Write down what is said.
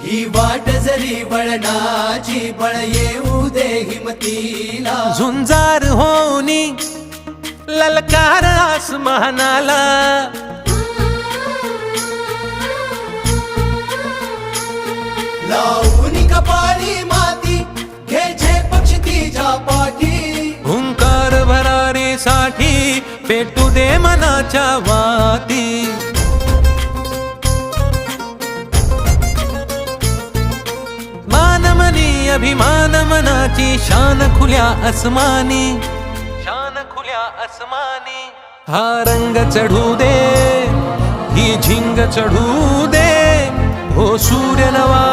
ही वाट जरी वळणाची बळ येऊ दे हिमतीला झुंजार होनी ललकार आसमानाला लावून कपाळी माती घे पक्ष तिच्या पाठी हुंकार भरारीसाठी पेटू दे मनाच्या वाती मानमनी अभिमान मनाची शान खुल्या आसमानी शान खुल्या आसमानी हा रंग चढू दे ही झिंग चढू दे हो सूर्य नवा